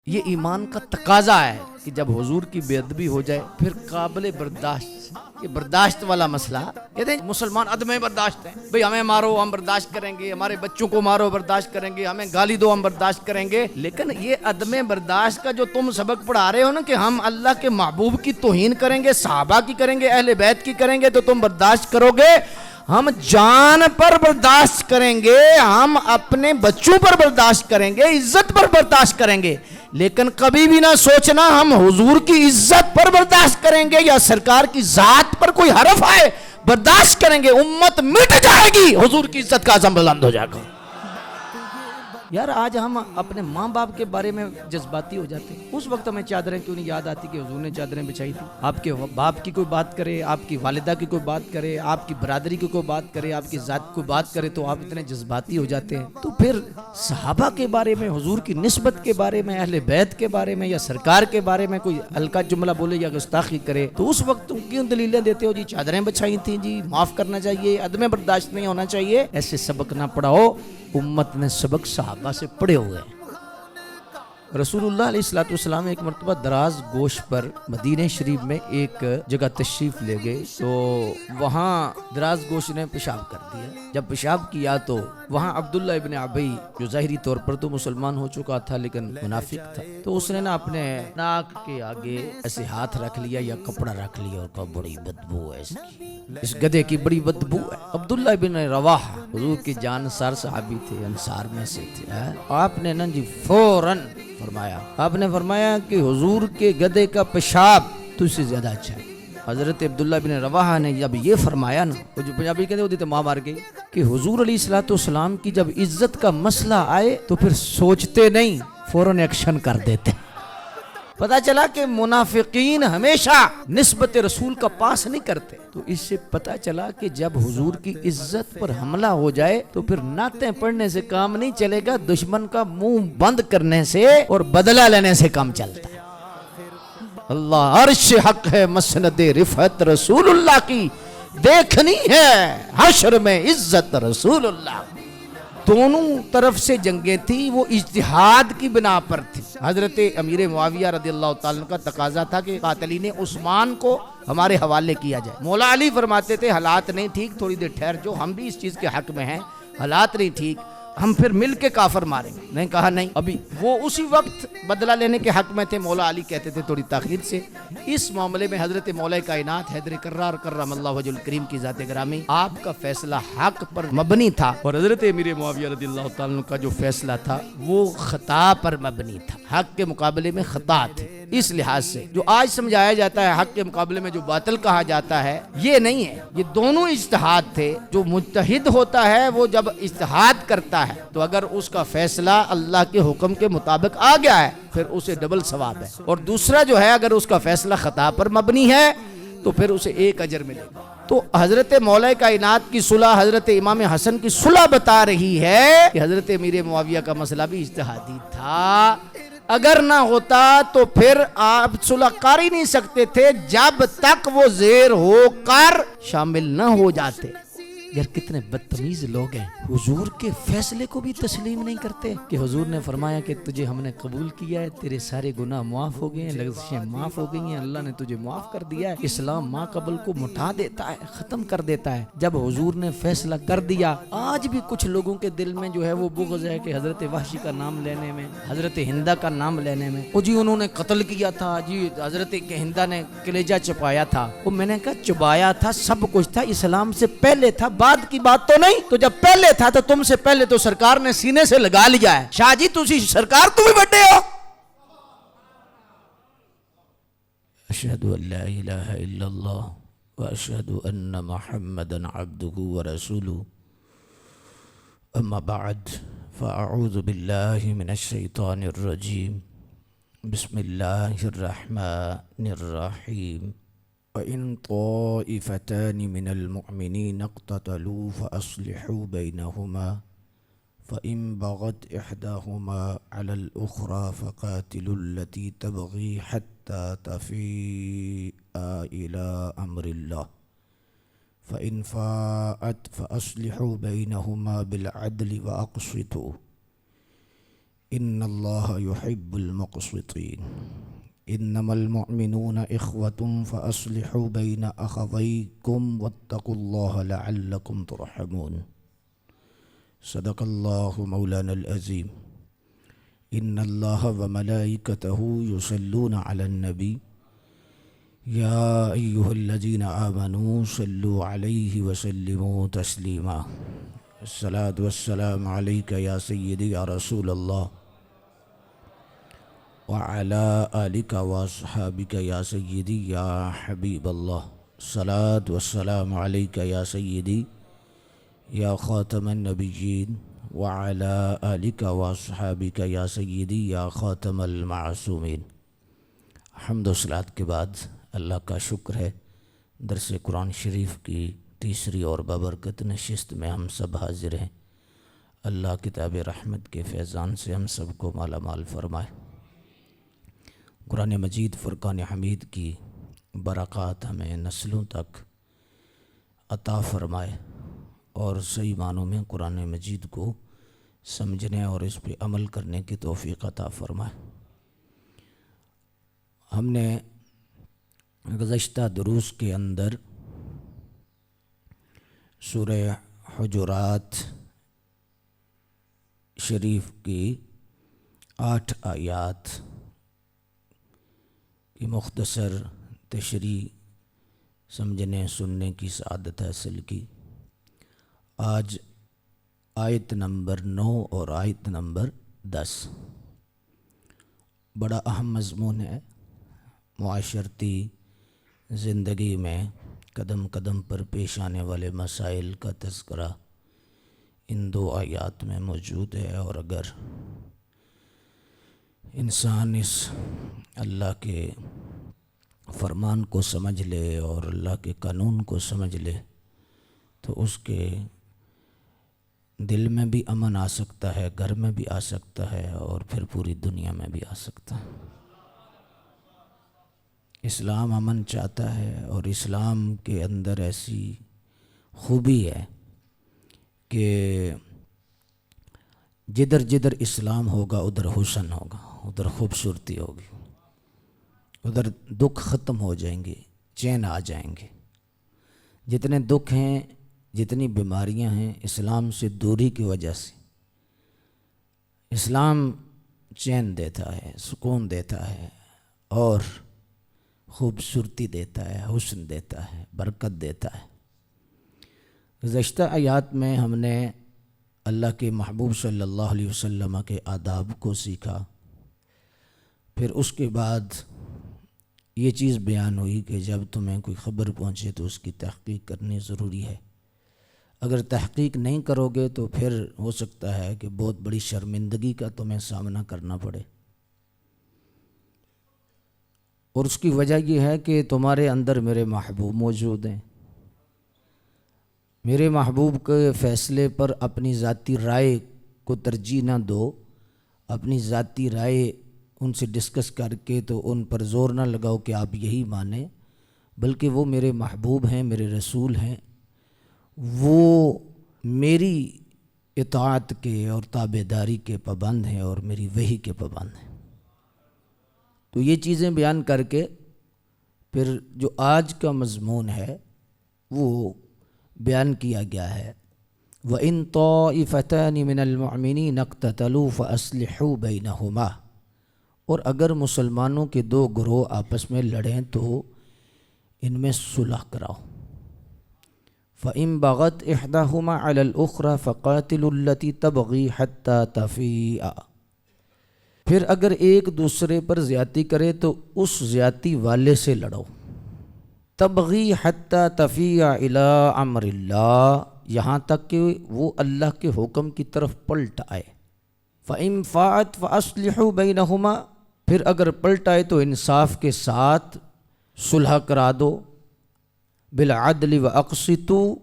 یہ ایمان کا تقاضا ہے کہ جب حضور کی بے ادبی ہو جائے پھر قابل برداشت، یہ برداشت والا مسئلہ کہتے ہیں مسلمان عدم برداشت ہیں، بھئی ہمیں مارو ہم برداشت کریں گے، ہمارے بچوں کو مارو برداشت کریں گے، ہمیں گالی دو ہم برداشت کریں گے، لیکن یہ عدم برداشت کا جو تم سبق پڑھا رہے ہو نا کہ ہم اللہ کے محبوب کی توہین کریں گے، صحابہ کی کریں گے، اہل بیت کی کریں گے تو تم برداشت کرو گے، ہم جان پر برداشت کریں گے، ہم اپنے بچوں پر برداشت کریں گے، عزت پر برداشت کریں گے، لیکن کبھی بھی نہ سوچنا ہم حضور کی عزت پر برداشت کریں گے یا سرکار کی ذات پر کوئی حرف آئے برداشت کریں گے، امت مٹ جائے گی، حضور کی عزت کا عظم بلند ہو جائے گا۔ یار آج ہم اپنے ماں باپ کے بارے میں جذباتی ہو جاتے ہیں، اس وقت ہمیں چادریں کیوں نہیں یاد آتی کہ حضور نے چادریں بچھائی تھی؟ آپ کے باپ کی کوئی بات کرے، آپ کی والدہ کی کوئی بات کرے، آپ کی برادری کی کوئی بات کرے، آپ کی ذات کو بات کرے تو آپ اتنے جذباتی ہو جاتے ہیں۔ تو پھر صحابہ کے بارے میں، حضور کی نسبت کے بارے میں، اہل بیت کے بارے میں یا سرکار کے بارے میں کوئی ہلکا جملہ بولے یا گستاخی کرے تو اس وقت تم کیوں دلیلیں دیتے ہو؟ جی چادریں بچھائی تھیں، جی معاف کرنا چاہیے، عدم برداشت نہیں ہونا چاہیے۔ ایسے سبق نہ پڑھاؤ، امت نے سبق صحابہ سے پڑھے ہوئے ہیں۔ رسول اللہ علیہ السلام ایک مرتبہ دراز گوش پر مدینہ شریف میں ایک جگہ تشریف لے گئے تو وہاں دراز گوش نے پیشاب کر دیا۔ جب پیشاب کیا تو وہاں عبداللہ ابن ابی جو ظاہری طور پر تو مسلمان ہو چکا تھا لیکن منافق تھا، تو اس نے نا اپنے ناک کے آگے ایسے ہاتھ رکھ لیا یا کپڑا رکھ لیا اور کہا بڑی بدبو ہے اس گدھے کی، بڑی بدبو ہے۔ عبداللہ ابن رواحہ حضور کی جانسار صحابی تھے، انصار میں سے تھے، آپ نے نا جی فوراً فرمایا، آپ نے فرمایا کہ حضور کے گدھے کا پیشاب تجھ سے زیادہ اچھا ہے۔ حضرت عبداللہ بن رواحہ نے جب یہ فرمایا نا، وہ جو پنجابی کہتے ہوتے تھے ماں مار گئی، کہ حضور علیہ السلام کی جب عزت کا مسئلہ آئے تو پھر سوچتے نہیں، فوراً ایکشن کر دیتے۔ پتہ چلا کہ منافقین ہمیشہ نسبت رسول کا پاس نہیں کرتے، تو اس سے پتہ چلا کہ جب حضور کی عزت پر حملہ ہو جائے تو پھر نعتیں پڑھنے سے کام نہیں چلے گا، دشمن کا منہ بند کرنے سے اور بدلہ لینے سے کام چلتا ہے۔ اللہ عرش حق ہے، مسند رفعت رسول اللہ کی دیکھنی ہے، حشر میں عزت رسول اللہ۔ دونوں طرف سے جنگیں تھی، وہ اجتہاد کی بنا پر تھی۔ حضرت امیر معاویہ رضی اللہ تعالیٰ کا تقاضا تھا کہ قاتلین عثمان کو ہمارے حوالے کیا جائے۔ مولا علی فرماتے تھے حالات نہیں ٹھیک، تھوڑی دیر ٹھہر جو، ہم بھی اس چیز کے حق میں ہیں، حالات نہیں ٹھیک، ہم پھر مل کے کافر ماریں گے۔ نہیں کہا نہیں ابھی، وہ اسی وقت بدلہ لینے کے حق میں تھے۔ مولا علی کہتے تھے تھوڑی تاخیر سے۔ اس معاملے میں حضرت مولا کائنات حیدر کرار کرم اللہ وجہ الکریم کی ذات گرامی، آپ کا فیصلہ حق پر مبنی تھا، اور حضرت امیر معاویہ رضی اللہ تعالیٰ کا جو فیصلہ تھا وہ خطا پر مبنی تھا، حق کے مقابلے میں خطا تھی۔ اس لحاظ سے جو آج سمجھایا جاتا ہے حق کے مقابلے میں جو باطل کہا جاتا ہے، یہ نہیں ہے، یہ دونوں اجتہاد تھے۔ جو مجتہد ہوتا ہے وہ جب اجتہاد کرتا ہے تو اگر اس کا فیصلہ اللہ کے حکم کے مطابق آ گیا ہے پھر اسے ڈبل ثواب ہے، اور دوسرا جو ہے اگر اس کا فیصلہ خطا پر مبنی ہے تو پھر اسے ایک اجر ملے گا۔ تو حضرت مولا کائنات کی صلح، حضرت امام حسن کی صلح بتا رہی ہے کہ حضرت امیر معاویہ کا مسئلہ بھی اجتہادی تھا۔ اگر نہ ہوتا تو پھر آپ صلح کر ہی نہیں سکتے تھے جب تک وہ زیر ہو کر شامل نہ ہو جاتے۔ یار کتنے بدتمیز لوگ ہیں، حضور کے فیصلے کو بھی تسلیم نہیں کرتے کہ حضور نے فرمایا کہ تجھے ہم نے قبول کیا ہے، تیرے سارے گناہ معاف ہو گئے ہیں، لغزشیں معاف ہو گئی ہیں، اللہ نے تجھے معاف کر دیا ہے۔ اسلام ما قبل کو مٹا دیتا ہے، ختم کر دیتا ہے جب حضور نے فیصلہ کر دیا۔ آج بھی کچھ لوگوں کے دل میں جو ہے وہ بغض ہے کہ حضرت وحشی کا نام لینے میں، حضرت ہندہ کا نام لینے میں، وہ جی انہوں نے قتل کیا تھا، جی حضرت ہندہ نے کلیجہ چپایا تھا۔ وہ میں نے کہا چبایا تھا، سب کچھ تھا، اسلام سے پہلے تھا، بعد کی بات تو نہیں۔ تو جب پہلے تھا تو تم سے پہلے تو سرکار نے سینے سے لگا لیا ہے۔ شاہ جی تسی سرکار تو بھی بڑے ہو۔ اشہد ان لا الہ الا اللہ واشہد ان محمدا عبدہ ورسولہ، اما بعد فاعوذ باللہ من الشیطان الرجیم، بسم اللہ الرحمن الرحیم۔ وَإِن طَائِفَتَانِ مِنَ الْمُؤْمِنِينَ اقْتَتَلُوا فَأَصْلِحُوا بَيْنَهُمَا فَإِن بَغَتْ إِحْدَاهُمَا عَلَى الْأُخْرَى فَقَاتِلُوا الَّتِي تَبْغِي حَتَّى تَفِيءَ إِلَى أَمْرِ اللَّهِ فَإِن فَاءَتْ فَأَصْلِحُوا بَيْنَهُمَا بِالْعَدْلِ وَأَقْسِطُوا ان اللہ یحب المقسطین انما المؤمنون اخوة فاصلحوا بین اخویکم واتقوا اللہ لعلکم ترحمون۔ صدق اللہ مولانا العظیم۔ ان اللہ وملائکتہ یصلون علی النبی یا ایہا الذین آمنوا صلوا علیہ وسلموا تسلیما۔ الصلاۃ والسلام علیک یا سیدی یا رسول اللہ وعلی آلک واصحابک یا سیدی یا حبیب اللہ۔ الصلاۃ والسلام علیک یا سیدی یا خاتم النبیین وعلی آلک واصحابک یا سیدی یا خاتم المعصومین۔ حمد و صلوات کے بعد اللہ کا شکر ہے، درس قرآن شریف کی تیسری اور بابرکت نشست میں ہم سب حاضر ہیں۔ اللہ کتاب رحمت کے فیضان سے ہم سب کو مالا مال فرمائے، قرآن مجید فرقان حمید کی برکات ہمیں نسلوں تک عطا فرمائے، اور صحیح معنوں میں قرآن مجید کو سمجھنے اور اس پہ عمل کرنے کی توفیق عطا فرمائے۔ ہم نے گزشتہ دروس کے اندر سورہ حجرات شریف کی 8 آیات کی مختصر تشریح سمجھنے سننے کی سعادت حاصل کی۔ آج آیت نمبر 9 اور آیت نمبر 10 بڑا اہم مضمون ہے۔ معاشرتی زندگی میں قدم قدم پر پیش آنے والے مسائل کا تذکرہ ان 2 آیات میں موجود ہے، اور اگر انسان اس اللہ کے فرمان کو سمجھ لے اور اللہ کے قانون کو سمجھ لے تو اس کے دل میں بھی امن آ سکتا ہے، گھر میں بھی آ سکتا ہے، اور پھر پوری دنیا میں بھی آ سکتا ہے۔ اسلام امن چاہتا ہے، اور اسلام کے اندر ایسی خوبی ہے کہ جدھر جدھر اسلام ہوگا ادھر حسن ہوگا، ادھر خوبصورتی ہوگی، ادھر دکھ ختم ہو جائیں گے، چین آ جائیں گے۔ جتنے دکھ ہیں، جتنی بیماریاں ہیں، اسلام سے دوری کی وجہ سے۔ اسلام چین دیتا ہے، سکون دیتا ہے، اور خوبصورتی دیتا ہے، حسن دیتا ہے، برکت دیتا ہے۔ گزشتہ آیات میں ہم نے اللہ کے محبوب صلی اللہ علیہ وسلم کے آداب کو سیکھا، پھر اس کے بعد یہ چیز بیان ہوئی کہ جب تمہیں کوئی خبر پہنچے تو اس کی تحقیق کرنی ضروری ہے۔ اگر تحقیق نہیں کرو گے تو پھر ہو سکتا ہے کہ بہت بڑی شرمندگی کا تمہیں سامنا کرنا پڑے، اور اس کی وجہ یہ ہے کہ تمہارے اندر میرے محبوب موجود ہیں۔ میرے محبوب کے فیصلے پر اپنی ذاتی رائے کو ترجیح نہ دو، اپنی ذاتی رائے ان سے ڈسکس کر کے تو ان پر زور نہ لگاؤ کہ آپ یہی مانیں، بلکہ وہ میرے محبوب ہیں، میرے رسول ہیں، وہ میری اطاعت کے اور تابعداری کے پابند ہیں اور میری وحی کے پابند ہیں۔ تو یہ چیزیں بیان کر کے پھر جو آج کا مضمون ہے وہ بیان کیا گیا ہے۔ وَإِن طَائِفَتَانِ مِنَ الْمُؤْمِنِينَ اقْتَتَلُوا فَأَصْلِحُوا بَيْنَهُمَا، اور اگر مسلمانوں کے 2 گروہ آپس میں لڑیں تو ان میں صلح کراؤ۔ فَإِن بَغَتْ إِحْدَاهُمَا عَلَى الْأُخْرَى فَقَاتِلُوا الَّتِي تَبْغِي حَتَّى تَفِيءَ، پھر اگر ایک دوسرے پر زیادتی کرے تو اس زیادتی والے سے لڑو۔ تبغی حتی تفیء الی امر اللہ، یہاں تک کہ وہ اللہ کے حکم کی طرف پلٹ آئے۔ فَإِن فَاءَتْ فَأَصْلِحُوا بَيْنَهُمَا، پھر اگر پلٹ آئے تو انصاف کے ساتھ صلح کرا دو۔ بالعدل وَأَقْسِطُوا،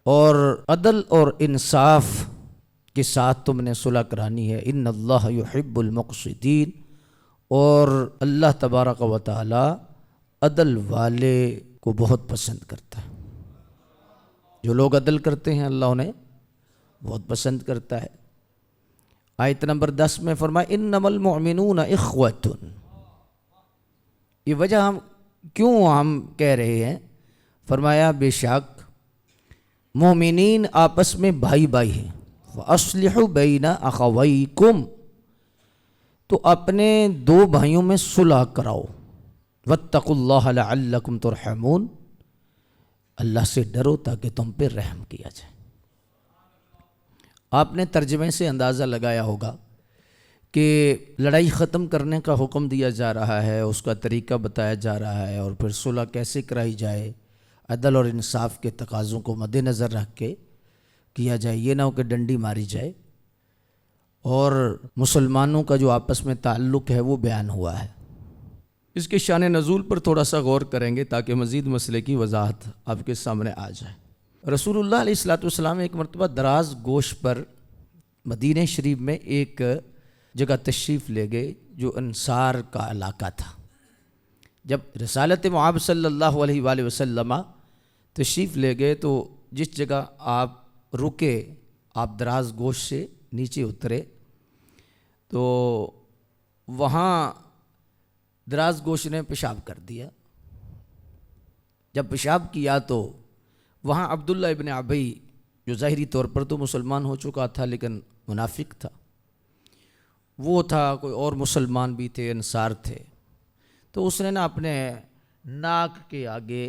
اور عدل اور انصاف کے ساتھ تم نے صلح کرانی ہے۔ ان اللہ یحب المقسطین، اور اللہ تبارک و تعالی عدل والے کو بہت پسند کرتا ہے۔ جو لوگ عدل کرتے ہیں اللہ انہیں بہت پسند کرتا ہے۔ آیت نمبر 10 میں فرمایا انما المؤمنون اخوۃ. یہ وجہ ہم کیوں کہہ رہے ہیں؟ فرمایا بے شک مومنین آپس میں بھائی بھائی ہیں. فاصلحوا بین اخویکم، تو اپنے دو بھائیوں میں صلح کراؤ. واتقوا اللہ لعلکم ترحمون، اللہ سے ڈرو تاکہ تم پہ رحم کیا جائے. آپ نے ترجمے سے اندازہ لگایا ہوگا کہ لڑائی ختم کرنے کا حکم دیا جا رہا ہے، اس کا طریقہ بتایا جا رہا ہے، اور پھر صلح کیسے کرائی جائے، عدل اور انصاف کے تقاضوں کو مد نظر رکھ کے کیا جائے. یہ نہ ہو کہ ڈنڈی ماری جائے. اور مسلمانوں کا جو آپس میں تعلق ہے وہ بیان ہوا ہے. اس کے شان نزول پر تھوڑا سا غور کریں گے تاکہ مزید مسئلے کی وضاحت آپ کے سامنے آ جائے. رسول اللہ علیہ الصلوۃ والسلام ایک مرتبہ دراز گوش پر مدینہ شریف میں ایک جگہ تشریف لے گئے جو انصار کا علاقہ تھا. جب رسالت مآب صلی اللہ علیہ وآلہ وسلم تشریف لے گئے تو جس جگہ آپ رکے، آپ دراز گوش سے نیچے اترے تو وہاں دراز گوش نے پیشاب کر دیا. جب پیشاب کیا تو وہاں عبداللہ ابن ابی، جو ظاہری طور پر تو مسلمان ہو چکا تھا لیکن منافق تھا، وہ تھا، کوئی اور مسلمان بھی تھے، انصار تھے. تو اس نے نا اپنے ناک کے آگے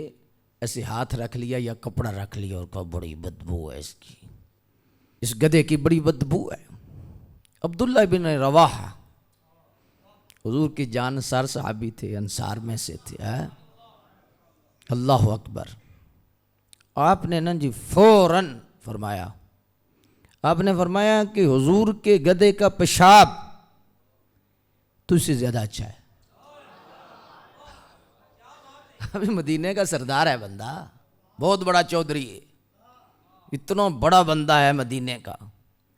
ایسے ہاتھ رکھ لیا یا کپڑا رکھ لیا اور کہا بڑی بدبو ہے اس گدھے کی بڑی بدبو ہے. عبداللہ ابن رواحہ حضور کی جانسار صحابی تھے، انصار میں سے تھے. اللہ اکبر. آپ نے نا جی فوراً فرمایا، آپ نے فرمایا کہ حضور کے گدھے کا پیشاب تجھ سے زیادہ اچھا ہے. ابھی مدینے کا سردار ہے بندہ، بہت بڑا چودھری ہے، اتنا بڑا بندہ ہے مدینے کا،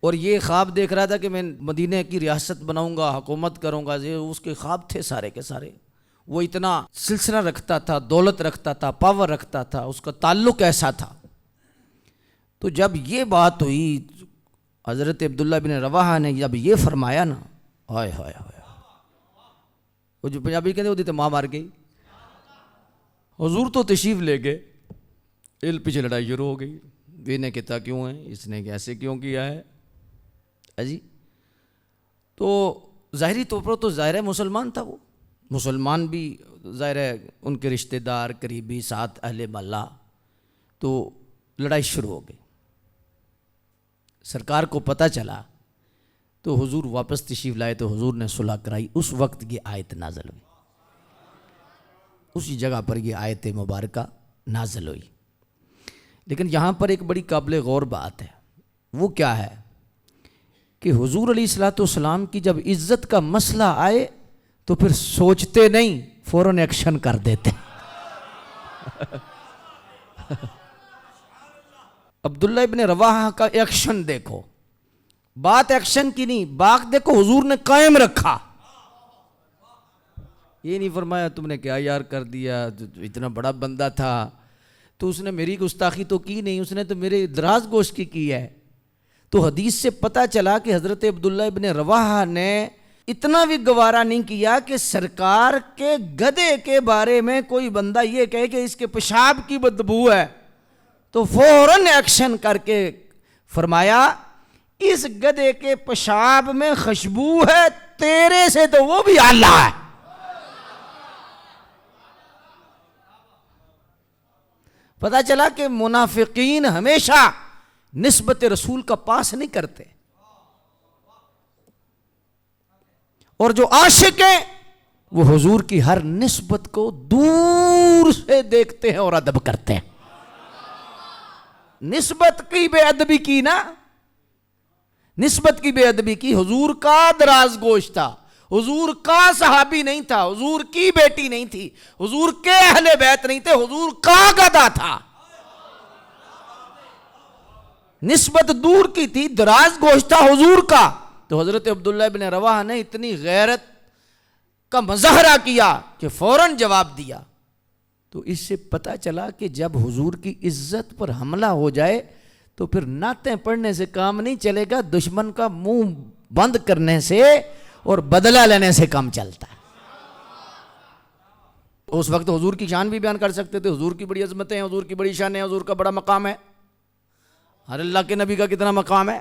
اور یہ خواب دیکھ رہا تھا کہ میں مدینے کی ریاست بناؤں گا، حکومت کروں گا. یہ اس کے خواب تھے سارے کے سارے. وہ اتنا سلسلہ رکھتا تھا، دولت رکھتا تھا، پاور رکھتا تھا، اس کا تعلق ایسا تھا. تو جب یہ بات ہوئی، حضرت عبداللہ بن رواحہ نے جب یہ فرمایا نا، ہائے ہائے ہائے، وہ جو پنجابی کہتے ہوتی تو ماں مار گئی. حضور تو تشریف لے گئے، پیچھے لڑائی شروع ہو گئی. یہ نے کہتا کیوں ہے، اس نے ایسے کیوں کیا ہے جی. تو ظاہری طور پر تو ظاہر ہے مسلمان تھا، وہ مسلمان بھی ظاہر ہے ان کے رشتہ دار قریبی ساتھ اہل محلہ. تو لڑائی شروع ہو گئی. سرکار کو پتہ چلا تو حضور واپس تشریف لائے تو حضور نے صلح کرائی. اس وقت یہ آیت نازل ہوئی، اسی جگہ پر یہ آیت مبارکہ نازل ہوئی. لیکن یہاں پر ایک بڑی قابل غور بات ہے. وہ کیا ہے کہ حضور علیہ الصلوۃ والسلام کی جب عزت کا مسئلہ آئے تو پھر سوچتے نہیں، فوراً ایکشن کر دیتے. عبداللہ ابن رواحہ کا ایکشن دیکھو، بات ایکشن کی نہیں، بات دیکھو حضور نے قائم رکھا. یہ نہیں فرمایا تم نے کیا یار کر دیا، اتنا بڑا بندہ تھا تو اس نے میری گستاخی تو کی نہیں، اس نے تو میرے دراز گوشت کی ہے. تو حدیث سے پتہ چلا کہ حضرت عبداللہ ابن رواحہ نے اتنا بھی گوارا نہیں کیا کہ سرکار کے گدھے کے بارے میں کوئی بندہ یہ کہے کہ اس کے پیشاب کی بدبو ہے. تو فوراً ایکشن کر کے فرمایا اس گدھے کے پیشاب میں خوشبو ہے، تیرے سے تو وہ بھی اعلیٰ ہے. پتہ چلا کہ منافقین ہمیشہ نسبت رسول کا پاس نہیں کرتے، اور جو عاشق ہیں وہ حضور کی ہر نسبت کو دور سے دیکھتے ہیں اور ادب کرتے ہیں. نسبت کی بے ادبی کی نا، نسبت کی بے ادبی کی. حضور کا دراز گوشت تھا، حضور کا صحابی نہیں تھا، حضور کی بیٹی نہیں تھی، حضور کے اہل بیت نہیں تھے، حضور کا گدھا تھا. نسبت دور کی تھی، دراز گوشت تھا حضور کا. تو حضرت عبداللہ ابن رواحہ نے اتنی غیرت کا مظاہرہ کیا کہ فوراً جواب دیا. تو اس سے پتہ چلا کہ جب حضور کی عزت پر حملہ ہو جائے تو پھر نعتیں پڑھنے سے کام نہیں چلے گا، دشمن کا منہ بند کرنے سے اور بدلہ لینے سے کام چلتا ہے. اس وقت حضور کی شان بھی بیان کر سکتے تھے, حضور کی بڑی عظمتیں ہیں, حضور کی بڑی شان ہے, حضور کا بڑا مقام ہے, ہر اللہ کے نبی کا کتنا مقام ہے.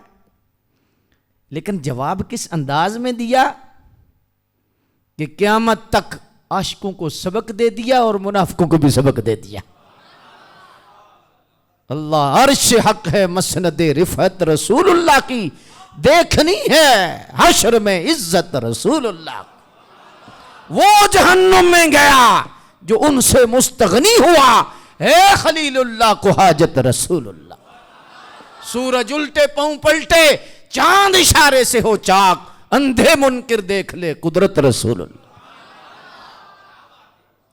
لیکن جواب کس انداز میں دیا کہ قیامت تک عاشقوں کو سبق دے دیا اور منافقوں کو بھی سبق دے دیا. اللہ عرش حق ہے, مسند رفعت رسول اللہ کی, دیکھنی ہے حشر میں عزت رسول اللہ. وہ جہنم میں گیا جو ان سے مستغنی ہوا, اے خلیل اللہ کو حاجت رسول اللہ. سورج الٹے پاؤں پلٹے, چاند اشارے سے ہو چاک, اندھے منکر دیکھ لے قدرت رسول اللہ.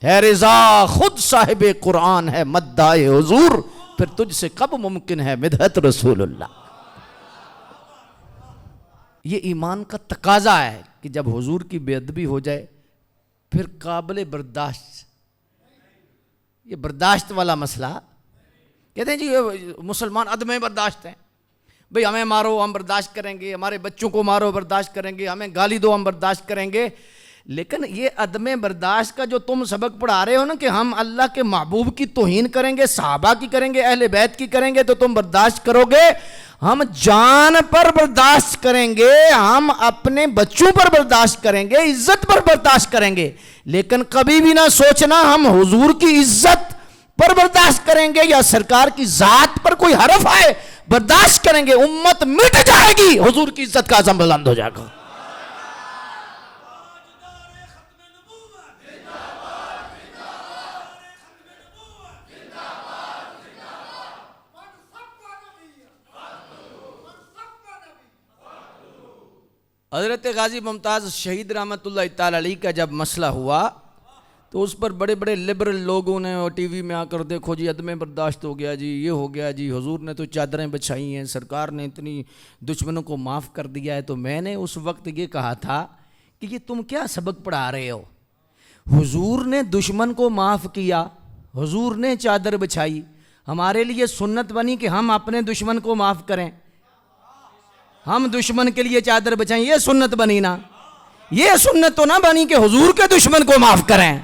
ہے رضا خود صاحب قرآن ہے مدعائے حضور, پھر تجھ سے کب ممکن ہے مدحت رسول اللہ. یہ ایمان کا تقاضا ہے کہ جب حضور کی بے ادبی ہو جائے پھر قابل برداشت, یہ برداشت والا مسئلہ. کہتے ہیں جی مسلمان عدم برداشت ہیں, بھئی ہمیں مارو ہم برداشت کریں گے, ہمارے بچوں کو مارو برداشت کریں گے, ہمیں گالی دو ہم برداشت کریں گے. لیکن یہ عدم برداشت کا جو تم سبق پڑھا رہے ہو نا کہ ہم اللہ کے محبوب کی توہین کریں گے, صحابہ کی کریں گے, اہل بیت کی کریں گے تو تم برداشت کرو گے. ہم جان پر برداشت کریں گے, ہم اپنے بچوں پر برداشت کریں گے, عزت پر برداشت کریں گے. لیکن کبھی بھی نہ سوچنا ہم حضور کی عزت پر برداشت کریں گے یا سرکار کی ذات پر کوئی حرف آئے برداشت کریں گے. امت مٹ جائے گی, حضور کی عزت کا عزم بلند ہو جائے گا. حضرت غازی ممتاز شہید رحمۃ اللہ تعالی علیہ کا جب مسئلہ ہوا تو اس پر بڑے بڑے لبرل لوگوں نے ٹی وی میں آ کر دیکھو جی عدم برداشت ہو گیا جی, یہ ہو گیا جی, حضور نے تو چادریں بچھائی ہیں, سرکار نے اتنی دشمنوں کو معاف کر دیا ہے. تو میں نے اس وقت یہ کہا تھا کہ یہ تم کیا سبق پڑھا رہے ہو؟ حضور نے دشمن کو معاف کیا, حضور نے چادر بچھائی, ہمارے لیے سنت بنی کہ ہم اپنے دشمن کو معاف کریں, ہم دشمن کے لیے چادر بچائیں, یہ سنت بنی نا. یہ سنت تو نہ بنی کہ حضور کے دشمن کو معاف کریں.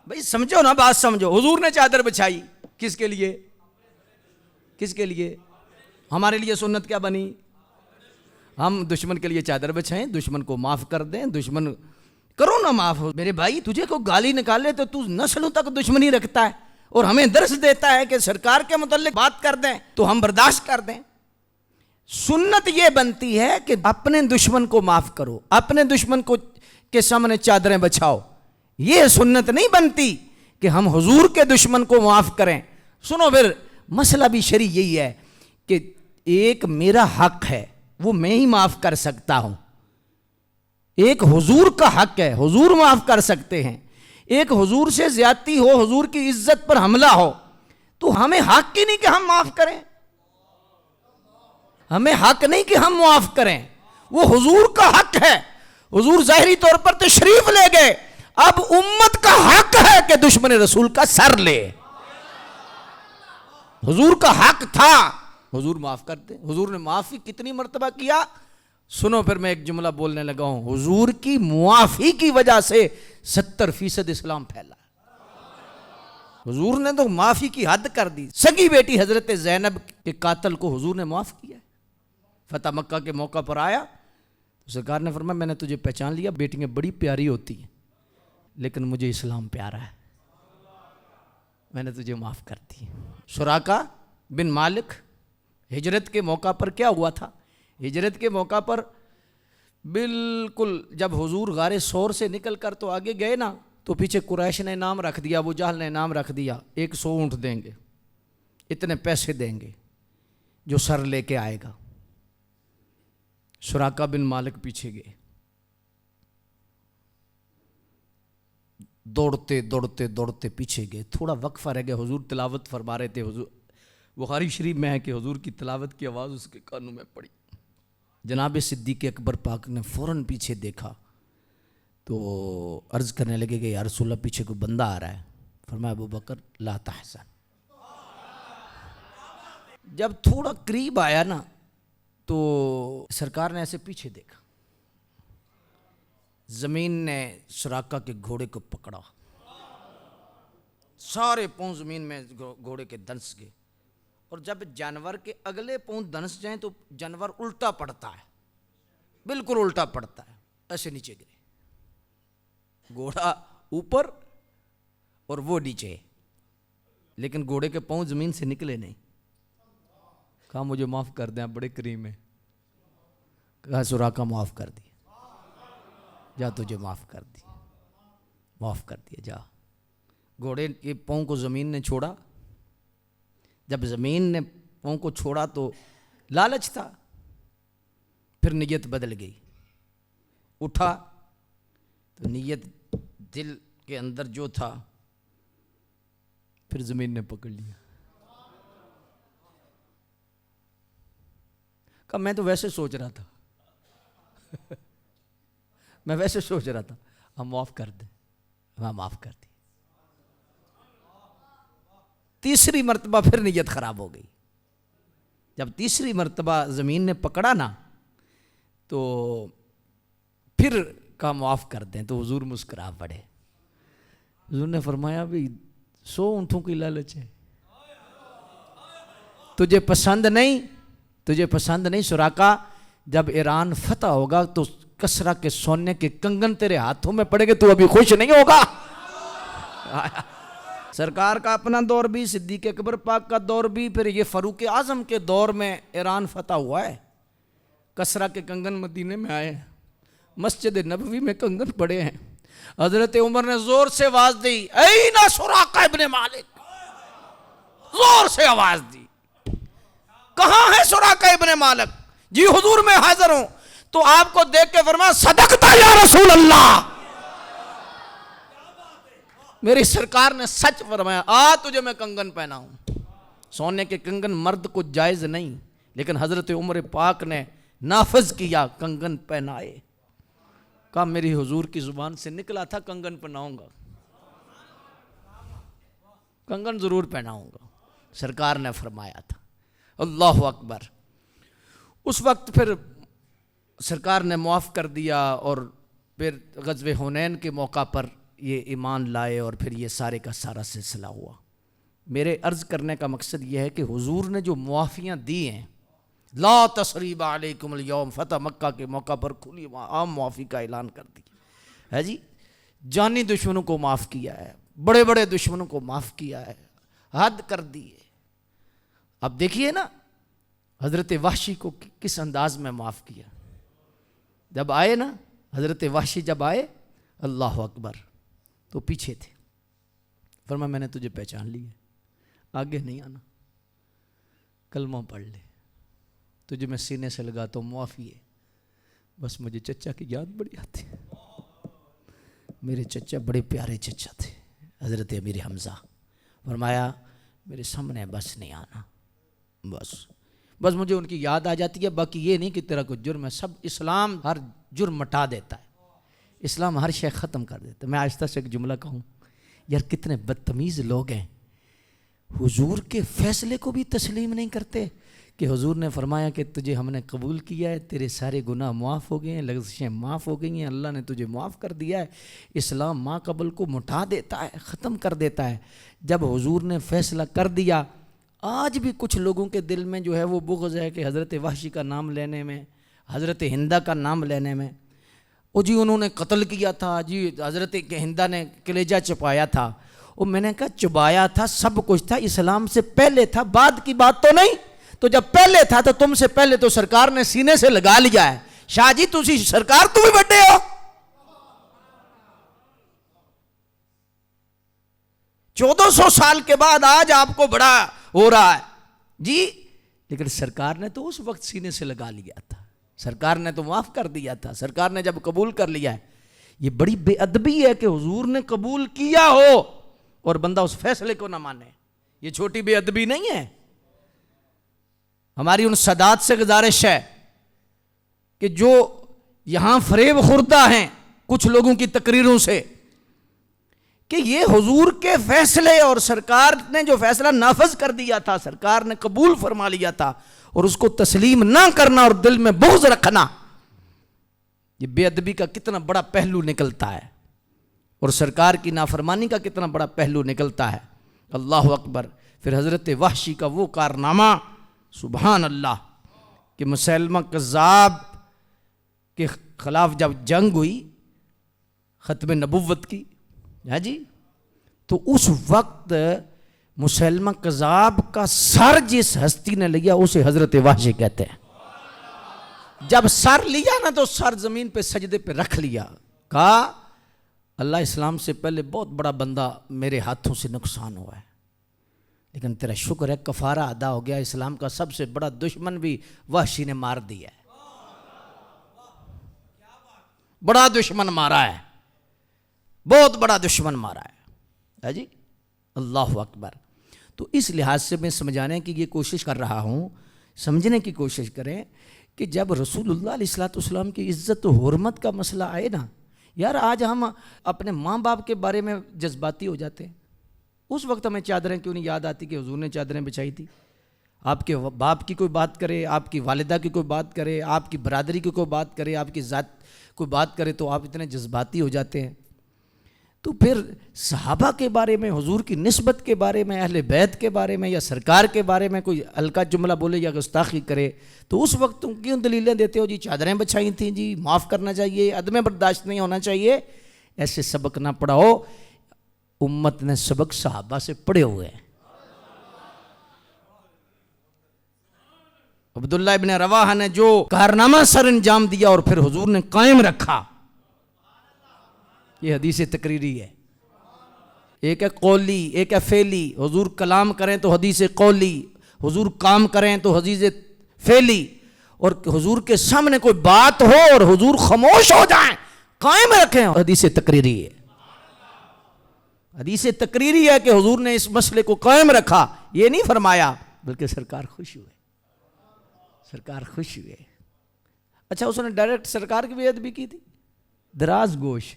بھئی سمجھو نا, بات سمجھو. حضور نے چادر بچھائی کس کے لیے؟ کس کے لیے؟ ہمارے لیے سنت کیا بنی؟ ہم دشمن کے لیے چادر بچھائیں, دشمن کو معاف کر دیں. دشمن کرو نا معاف. میرے بھائی تجھے کو گالی نکالے تو تو نسلوں تک دشمنی رکھتا ہے اور ہمیں درس دیتا ہے کہ سرکار کے متعلق بات کر دیں تو ہم برداشت کر دیں. سنت یہ بنتی ہے کہ اپنے دشمن کو معاف کرو, اپنے دشمن کو کے سامنے چادریں بچھاؤ. یہ سنت نہیں بنتی کہ ہم حضور کے دشمن کو معاف کریں. سنو پھر مسئلہ بھی شرعی یہی ہے کہ ایک میرا حق ہے وہ میں ہی معاف کر سکتا ہوں, ایک حضور کا حق ہے حضور معاف کر سکتے ہیں. ایک حضور سے زیادتی ہو, حضور کی عزت پر حملہ ہو, تو ہمیں حق ہی نہیں کہ ہم معاف کریں, ہمیں حق نہیں کہ ہم معاف کریں. وہ حضور کا حق ہے. حضور ظاہری طور پر تشریف لے گئے, اب امت کا حق ہے کہ دشمن رسول کا سر لے. حضور کا حق تھا, حضور معاف کرتے. حضور نے معافی کتنی مرتبہ کیا؟ سنو پھر میں ایک جملہ بولنے لگا ہوں. حضور کی معافی کی وجہ سے 70% اسلام پھیلا. حضور نے تو معافی کی حد کر دی. سگی بیٹی حضرت زینب کے قاتل کو حضور نے معاف کیا. فتح مکہ کے موقع پر آیا تو سرکار نے فرمایا میں نے تجھے پہچان لیا, بیٹیاں بڑی پیاری ہوتی ہیں لیکن مجھے اسلام پیارا ہے, میں نے تجھے معاف کر دی. سراقہ بن مالک ہجرت کے موقع پر کیا ہوا تھا؟ ہجرت کے موقع پر بالکل جب حضور غار سور سے نکل کر تو آگے گئے نا, تو پیچھے قریش نے نام رکھ دیا, ابو جہل نے نام رکھ دیا, 100 اونٹ دیں گے, اتنے پیسے دیں گے جو سر لے کے آئے گا. سراقہ بن مالک پیچھے گئے, دوڑتے دوڑتے دوڑتے پیچھے گئے. تھوڑا وقفہ رہ گیا, حضور تلاوت فرما رہے تھے. حضور بخاری شریف میں ہے کہ حضور کی تلاوت کی آواز اس کے کانوں میں پڑی. جناب صدیق اکبر پاک نے فوراً پیچھے دیکھا تو عرض کرنے لگے کہ یا رسول اللہ پیچھے کوئی بندہ آ رہا ہے. فرمایا ابو بکر لا تحزن. جب تھوڑا قریب آیا نا تو سرکار نے ایسے پیچھے دیکھا, زمین نے سراقہ کے گھوڑے کو پکڑا, سارے پاؤں زمین میں گھوڑے کے دنس گئے, اور جب جانور کے اگلے پاؤں دنس جائیں تو جانور الٹا پڑتا ہے, بالکل الٹا پڑتا ہے, ایسے نیچے گرے, گھوڑا اوپر اور وہ نیچے, لیکن گھوڑے کے پاؤں زمین سے نکلے نہیں. کہا مجھے معاف کر دیں, آپ بڑے کریم ہیں. کہا سراقہ معاف کر دی, جا تجھے معاف کر دی, معاف کر دیا جا. گھوڑے کے پاؤں کو زمین نے چھوڑا, جب زمین نے پاؤں کو چھوڑا تو لالچ تھا, پھر نیت بدل گئی, اٹھا تو نیت دل کے اندر جو تھا پھر زمین نے پکڑ لیا. کہا میں تو ویسے سوچ رہا تھا, میں ویسے سوچ رہا تھا, ہم معاف کر دیں. ہاں معاف کر دی. تیسری مرتبہ پھر نیت خراب ہو گئی. جب تیسری مرتبہ زمین نے پکڑا نا تو پھر کہا معاف کر دیں, تو حضور مسکرا پڑے. حضور نے فرمایا بھی 100 اونٹوں کی لالچ ہے, تجھے پسند نہیں, تجھے پسند نہیں سراقہ. جب ایران فتح ہوگا تو کسرا کے سونے کے کنگن تیرے ہاتھوں میں پڑے گے, تو ابھی خوش نہیں ہوگا. سرکار کا اپنا دور بھی, صدیق اکبر پاک کا دور بھی, پھر یہ فاروق اعظم کے دور میں ایران فتح ہوا ہے. کسرا کے کنگن مدینے میں آئے, مسجد نبوی میں کنگن پڑے ہیں. حضرت عمر نے زور سے آواز دی, این سراقہ ابن مالک, زور سے آواز دی, کہاں ہے سراقہ ابن مالک؟ جی حضور میں حاضر ہوں. تو آپ کو دیکھ کے فرمایا صدقتا یا رسول اللہ, میری سرکار نے سچ فرمایا, آ تجھے میں کنگن پہناؤں. سونے کے کنگن مرد کو جائز نہیں, لیکن حضرت عمر پاک نے نافذ کیا, کنگن پہنائے. کہا میری حضور کی زبان سے نکلا تھا کنگن پہناؤں گا, کنگن ضرور پہناؤں گا. سرکار نے فرمایا تھا. اللہ اکبر. اس وقت پھر سرکار نے معاف کر دیا, اور پھر غزوہ حنین کے موقع پر یہ ایمان لائے, اور پھر یہ سارے کا سارا سلسلہ ہوا. میرے عرض کرنے کا مقصد یہ ہے کہ حضور نے جو معافیاں دی ہیں, لا تثریب علیکم اليوم, فتح مکہ کے موقع پر کھلی عام معافی کا اعلان کر دیا ہے. جی جانی دشمنوں کو معاف کیا ہے, بڑے بڑے دشمنوں کو معاف کیا ہے, حد کر دی ہے. اب دیکھیے نا حضرت وحشی کو کس انداز میں معاف کیا. جب آئے نا حضرت وحشی, جب آئے اللہ اکبر, تو پیچھے تھے. فرمایا میں نے تجھے پہچان لی ہے, آگے نہیں آنا, کلمہ پڑھ لے, تجھے میں سینے سے لگاتا ہوں, معافی ہے. بس مجھے چچا کی یاد بڑی آتی ہے, میرے چچا بڑے پیارے چچا تھے حضرت امیر حمزہ. فرمایا میرے سامنے بس نہیں آنا, بس مجھے ان کی یاد آ جاتی ہے. باقی یہ نہیں کہ تیرا کوئی جرم ہے, سب اسلام ہر جرم مٹا دیتا ہے, اسلام ہر شے ختم کر دیتا ہے. میں آہستہ سے ایک جملہ کہوں, یار کتنے بدتمیز لوگ ہیں, حضور کے فیصلے کو بھی تسلیم نہیں کرتے کہ حضور نے فرمایا کہ تجھے ہم نے قبول کیا ہے, تیرے سارے گناہ معاف ہو گئے ہیں, لغزشیں معاف ہو گئی ہیں, اللہ نے تجھے معاف کر دیا ہے. اسلام ما قبل کو مٹا دیتا ہے, ختم کر دیتا ہے. جب حضور نے فیصلہ کر دیا, آج بھی کچھ لوگوں کے دل میں جو ہے وہ بغض ہے کہ حضرت وحشی کا نام لینے میں, حضرت ہندہ کا نام لینے میں, او جی انہوں نے قتل کیا تھا, جی حضرت ہندہ نے کلیجہ چپایا تھا. وہ میں نے کہا چبایا تھا, سب کچھ تھا, اسلام سے پہلے تھا, بعد کی بات تو نہیں. تو جب پہلے تھا تو تم سے پہلے تو سرکار نے سینے سے لگا لیا ہے. شاہ جی تسی سرکار تو بھی بڑے ہو, 1400 سال کے بعد آج آپ کو بڑا ہو رہا ہے جی, لیکن سرکار نے تو اس وقت سینے سے لگا لیا تھا, سرکار نے تو معاف کر دیا تھا. سرکار نے جب قبول کر لیا ہے, یہ بڑی بے ادبی ہے کہ حضور نے قبول کیا ہو اور بندہ اس فیصلے کو نہ مانے. یہ چھوٹی بے ادبی نہیں ہے. ہماری ان سادات سے گزارش ہے کہ جو یہاں فریب خوردہ ہیں کچھ لوگوں کی تقریروں سے کہ یہ حضور کے فیصلے اور سرکار نے جو فیصلہ نافذ کر دیا تھا، سرکار نے قبول فرما لیا تھا، اور اس کو تسلیم نہ کرنا اور دل میں بغض رکھنا، یہ بے ادبی کا کتنا بڑا پہلو نکلتا ہے، اور سرکار کی نافرمانی کا کتنا بڑا پہلو نکلتا ہے۔ اللہ اکبر۔ پھر حضرت وحشی کا وہ کارنامہ، سبحان اللہ، کہ مسیلمہ کذاب کے خلاف جب جنگ ہوئی ختم نبوت کی، جی، تو اس وقت مسیلمہ کذاب کا سر جس ہستی نے لیا اسے حضرت وحشی کہتے ہیں۔ جب سر لیا نا تو سر زمین پہ سجدے پہ رکھ لیا، کہا اللہ، اسلام سے پہلے بہت بڑا بندہ میرے ہاتھوں سے نقصان ہوا ہے، لیکن تیرا شکر ہے کفارہ ادا ہو گیا، اسلام کا سب سے بڑا دشمن بھی وحشی نے مار دیا ہے، بڑا دشمن مارا ہے، بہت بڑا دشمن مارا ہے، جی، اللہ اکبر۔ تو اس لحاظ سے میں سمجھانے کی یہ کوشش کر رہا ہوں، سمجھنے کی کوشش کریں کہ جب رسول اللہ علیہ السلام کی عزت و حرمت کا مسئلہ آئے نا، یار آج ہم اپنے ماں باپ کے بارے میں جذباتی ہو جاتے ہیں، اس وقت ہمیں چادریں کیوں نہیں یاد آتی کہ حضور نے چادریں بچھائی تھی؟ آپ کے باپ کی کوئی بات کرے، آپ کی والدہ کی کوئی بات کرے، آپ کی برادری کی کوئی بات کرے، آپ کی ذات کوئی بات کرے تو آپ اتنے جذباتی ہو جاتے ہیں۔ تو پھر صحابہ کے بارے میں، حضور کی نسبت کے بارے میں، اہل بیت کے بارے میں یا سرکار کے بارے میں کوئی ہلکا جملہ بولے یا گستاخی کرے تو اس وقت تم کیوں دلیلیں دیتے ہو؟ جی چادریں بچھائی تھیں، جی معاف کرنا چاہیے، عدم برداشت نہیں ہونا چاہیے، ایسے سبق نہ پڑھاؤ۔ امت نے سبق صحابہ سے پڑھے ہوئے ہیں۔ عبداللہ ابن رواحہ نے جو کارنامہ سر انجام دیا اور پھر حضور نے قائم رکھا، یہ حدیث تقریری ہے، ایک ہے قولی، ایک ہے فعلی۔ حضور کلام کریں تو حدیث قولی، حضور کام کریں تو حدیث فعلی، اور حضور کے سامنے کوئی بات ہو اور حضور خاموش ہو جائیں، قائم رکھیں، حدیث تقریری ہے۔ حدیث تقریری ہے کہ حضور نے اس مسئلے کو قائم رکھا، یہ نہیں فرمایا، بلکہ سرکار خوش ہوئے، سرکار خوش ہوئے۔ اچھا، اس نے ڈائریکٹ سرکار کی بے ادبی کی تھی؟ دراز گوش،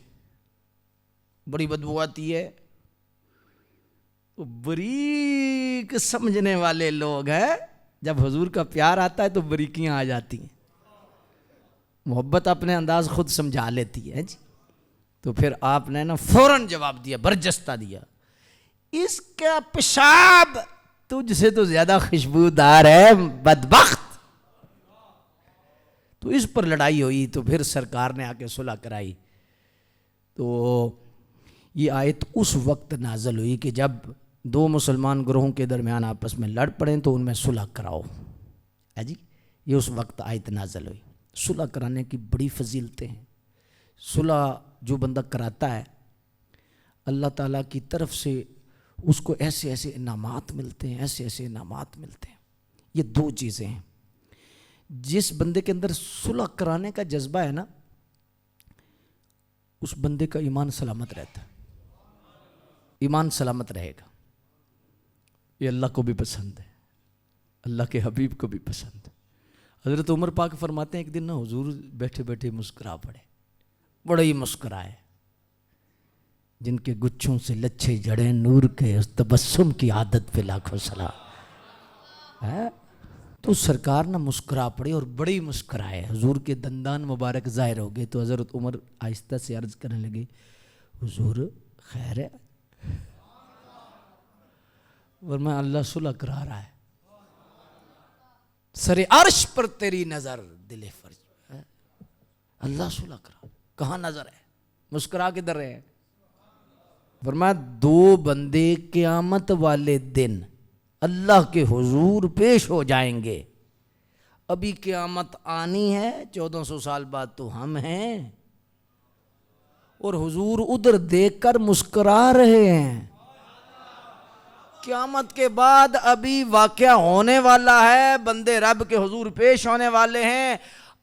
بڑی بدبو آتی ہے، بریک سمجھنے والے لوگ ہیں، جب حضور کا پیار آتا ہے تو بریکیاں آ جاتی ہیں، محبت اپنے انداز خود سمجھا لیتی ہے، جی۔ تو پھر آپ نے نا فوراً جواب دیا، برجستہ دیا، اس کا پیشاب تجھ سے تو زیادہ خوشبودار ہے بدبخت۔ تو اس پر لڑائی ہوئی، تو پھر سرکار نے آ کے صلح کرائی۔ تو یہ آیت اس وقت نازل ہوئی کہ جب دو مسلمان گروہوں کے درمیان آپس میں لڑ پڑیں تو ان میں صلح کراؤ، جی، یہ اس وقت آیت نازل ہوئی۔ صلح کرانے کی بڑی فضیلتیں ہیں۔ صلح جو بندہ کراتا ہے، اللہ تعالیٰ کی طرف سے اس کو ایسے ایسے انعامات ملتے ہیں، ایسے ایسے انعامات ملتے ہیں۔ یہ دو چیزیں ہیں، جس بندے کے اندر صلح کرانے کا جذبہ ہے نا، اس بندے کا ایمان سلامت رہتا ہے، ایمان سلامت رہے گا۔ یہ اللہ کو بھی پسند ہے، اللہ کے حبیب کو بھی پسند ہے۔ حضرت عمر پاک فرماتے ہیں ایک دن نا حضور بیٹھے بیٹھے مسکرا پڑے، بڑے ہی مسکرائے، جن کے گچھوں سے لچھے جڑیں نور کے، اس تبسم کی عادت پہ لاکھوں سلام ہے۔ تو سرکار نہ مسکرا پڑے اور بڑے ہی مسکرائے، حضور کے دندان مبارک ظاہر ہو گئے۔ تو حضرت عمر آہستہ سے عرض کرنے لگے، حضور خیر ہے؟ ورنہ اللہ صلح کرا رہا ہے، سر عرش پر تیری نظر دل فرج ہے، اللہ صلح کرا، کہاں نظر ہے؟ مسکرا کے در رہے ہیں۔ فرمایا دو بندے قیامت والے دن اللہ کے حضور پیش ہو جائیں گے، ابھی قیامت آنی ہے، 1400 سال بعد تو ہم ہیں، اور حضور ادھر دیکھ کر مسکرا رہے ہیں۔ قیامت کے بعد ابھی واقعہ ہونے والا ہے، بندے رب کے حضور پیش ہونے والے ہیں،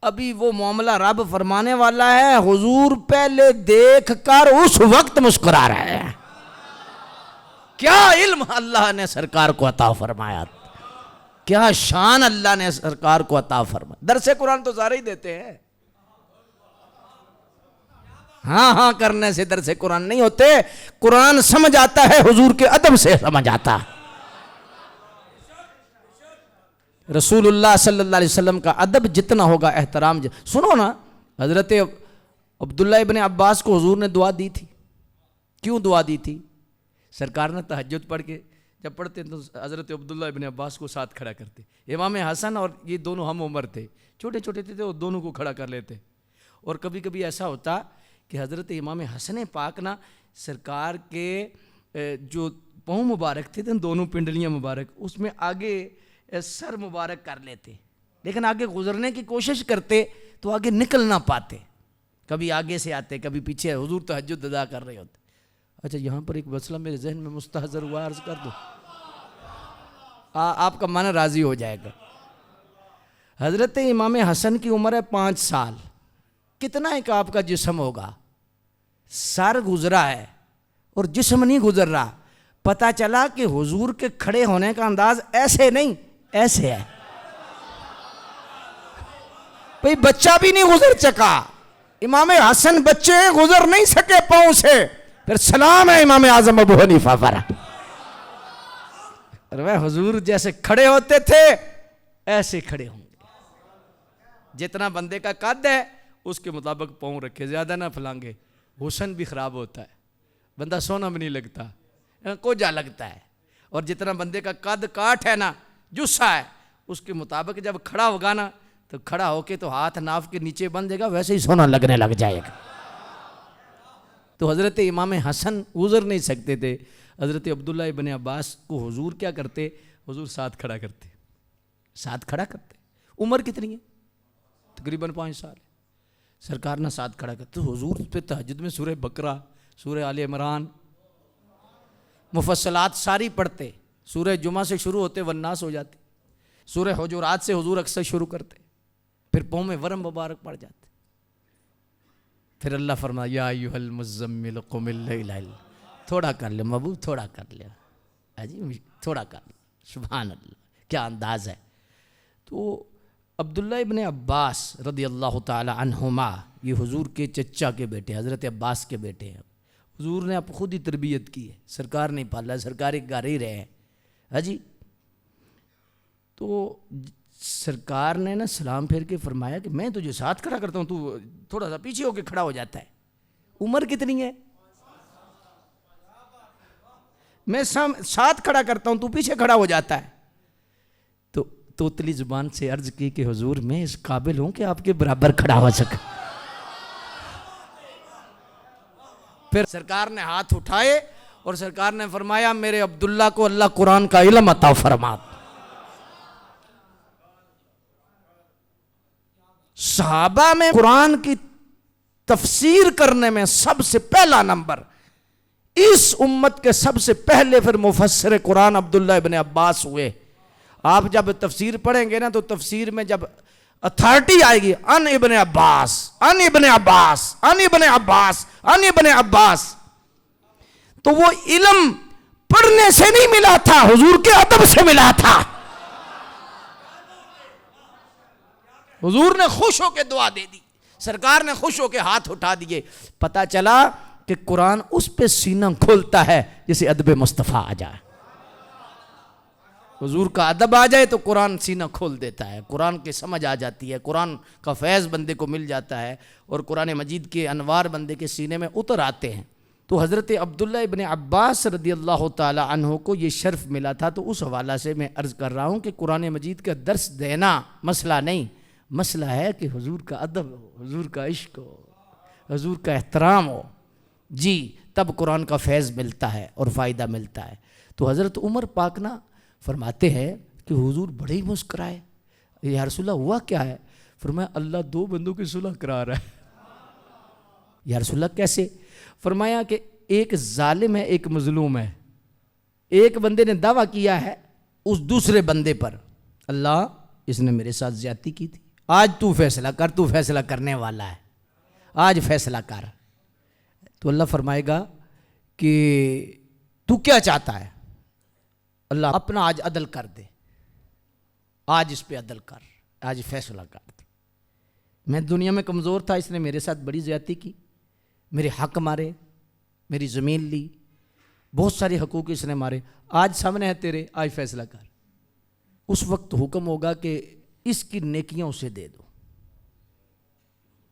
ابھی وہ معاملہ رب فرمانے والا ہے، حضور پہلے دیکھ کر اس وقت مسکرا رہے ہیں۔ کیا علم اللہ نے سرکار کو عطا فرمایا، کیا شان اللہ نے سرکار کو عطا فرمایا۔ درس قرآن تو سارے ہی دیتے ہیں، ہاں ہاں کرنے سے درس قرآن نہیں ہوتے. قرآن سمجھ آتا ہے حضور کے ادب سے سمجھ آتا. رسول اللہ صلی اللہ علیہ وسلم کا ادب جتنا ہوگا احترام سنو نا. حضرت عبداللہ ابن عباس کو حضور نے دعا دی تھی. کیوں دعا دی تھی؟ سرکار نے تہجد پڑھ کے جب پڑھتے تو حضرت عبداللہ ابن عباس کو ساتھ کھڑا کرتے. امام حسن اور یہ دونوں ہم عمر تھے, چھوٹے چھوٹے تھے, وہ دونوں کو کھڑا کر لیتے. اور کبھی کبھی ایسا ہوتا کہ حضرت امام حسن پاک نا سرکار کے جو پاؤں مبارک تھے دونوں پنڈلیاں مبارک, اس میں آگے سر مبارک کر لیتے, لیکن آگے گزرنے کی کوشش کرتے تو آگے نکل نہ پاتے. کبھی آگے سے آتے, کبھی پیچھے. حضور تہجد ادا کر رہے ہوتے. اچھا یہاں پر ایک مسئلہ میرے ذہن میں مستحضر ہوا, عرض کر دو, آپ کا من راضی ہو جائے گا. حضرت امام حسن کی عمر ہے 5 سال. کتنا ایک آپ کا جسم ہوگا؟ سر گزرا ہے اور جسم نہیں گزر رہا. پتہ چلا کہ حضور کے کھڑے ہونے کا انداز ایسے نہیں, ایسے ہے. بھئی بچہ بھی نہیں گزر سکا. امام حسن بچے گزر نہیں سکے پاؤں سے. پھر سلام ہے امام اعظم ابو حنیفہ پر. حضور جیسے کھڑے ہوتے تھے ایسے کھڑے ہوں گے. جتنا بندے کا قد ہے اس کے مطابق پاؤں رکھے, زیادہ نہ پھلانگے. حسن بھی خراب ہوتا ہے, بندہ سونا بھی نہیں لگتا, کوجا لگتا ہے. اور جتنا بندے کا قد کاٹ ہے نا, جسا ہے, اس کے مطابق جب کھڑا ہوگا نا تو کھڑا ہو کے تو ہاتھ ناف کے نیچے بن جائے گا, ویسے ہی سونا لگنے لگ جائے گا. تو حضرت امام حسن گزر نہیں سکتے تھے. حضرت عبداللہ ابن عباس کو حضور کیا کرتے؟ حضور ساتھ کھڑا کرتے, ساتھ کھڑا کرتے. عمر کتنی ہے؟ تقریباً 5 سال. سرکار نے ساتھ کھڑا کرتے. تو حضور پہ تہجد میں سورہ بقرہ, سورہ آل عمران, مفصلات ساری پڑھتے. سورہ جمعہ سے شروع ہوتے والناس ہو جاتے. سورہ حجرات سے حضور اکثر شروع کرتے, پھر پاؤں میں ورم مبارک پڑ جاتے. پھر اللہ فرمایا یا ایھا المزمل قم اللیل, تھوڑا کر لے محبوب, تھوڑا کر لے, تھوڑا کر لے. سبحان اللہ, کیا انداز ہے. تو عبداللہ ابن عباس رضی اللہ تعالی عنہما, یہ حضور کے چچا کے بیٹے, حضرت عباس کے بیٹے ہیں. حضور نے آپ خود ہی تربیت کی ہے, سرکار نہیں پالا, سرکار ایک گھر ہی رہے ہیں. ہاں جی. تو سرکار نے نا سلام پھیر کے فرمایا کہ میں تجھے ساتھ کھڑا کرتا ہوں, تو تھوڑا سا پیچھے ہو کے کھڑا ہو جاتا ہے. عمر کتنی ہے؟ میں ساتھ کھڑا کرتا ہوں, تو پیچھے کھڑا ہو جاتا ہے. تو توتلی زبان سے عرض کی کہ حضور میں اس قابل ہوں کہ آپ کے برابر کھڑا ہو سکا. پھر سرکار نے ہاتھ اٹھائے اور سرکار نے فرمایا میرے عبداللہ کو اللہ قرآن کا علم عطا فرما. صحابہ میں قرآن کی تفسیر کرنے میں سب سے پہلا نمبر, اس امت کے سب سے پہلے پھر مفسر قرآن عبداللہ ابن عباس ہوئے. آپ جب تفسیر پڑھیں گے نا تو تفسیر میں جب اتھارٹی آئے گی, ان ابن عباس, ان ابن عباس, ان ابن عباس, ان ابن عباس, تو وہ علم پڑھنے سے نہیں ملا تھا, حضور کے ادب سے ملا تھا. حضور نے خوش ہو کے دعا دے دی, سرکار نے خوش ہو کے ہاتھ اٹھا دیے. پتہ چلا کہ قرآن اس پہ سینہ کھولتا ہے جسے ادب مصطفیٰ آ جائے. حضور کا ادب آ جائے تو قرآن سینہ کھول دیتا ہے, قرآن کی سمجھ آ جاتی ہے, قرآن کا فیض بندے کو مل جاتا ہے, اور قرآن مجید کے انوار بندے کے سینے میں اتر آتے ہیں. تو حضرت عبداللہ ابن عباس رضی اللہ تعالی عنہ کو یہ شرف ملا تھا. تو اس حوالہ سے میں عرض کر رہا ہوں کہ قرآن مجید کا درس دینا مسئلہ نہیں, مسئلہ ہے کہ حضور کا ادب ہو, حضور کا عشق ہو, حضور کا احترام ہو. جی تب قرآن کا فیض ملتا ہے اور فائدہ ملتا ہے. تو حضرت عمر پاک نا فرماتے ہیں کہ حضور بڑے ہی مسکرائے. یا رسول اللہ ہوا کیا ہے؟ فرمایا اللہ 2 بندوں کی صلح کرا رہا ہے. یا رسول اللہ کیسے؟ فرمایا کہ ایک ظالم ہے, ایک مظلوم ہے. ایک بندے نے دعویٰ کیا ہے اس دوسرے بندے پر, اللہ اس نے میرے ساتھ زیادتی کی تھی, آج تو فیصلہ کر, تو فیصلہ کرنے والا ہے, آج فیصلہ کر. تو اللہ فرمائے گا کہ تو کیا چاہتا ہے؟ اللہ اپنا آج عدل کر دے, آج اس پہ عدل کر, آج فیصلہ کر دے. میں دنیا میں کمزور تھا, اس نے میرے ساتھ بڑی زیادتی کی, میرے حق مارے, میری زمین لی, بہت سارے حقوق اس نے مارے, آج سامنے ہے تیرے, آج فیصلہ کر. اس وقت حکم ہوگا کہ اس کی نیکیاں اسے دے دو,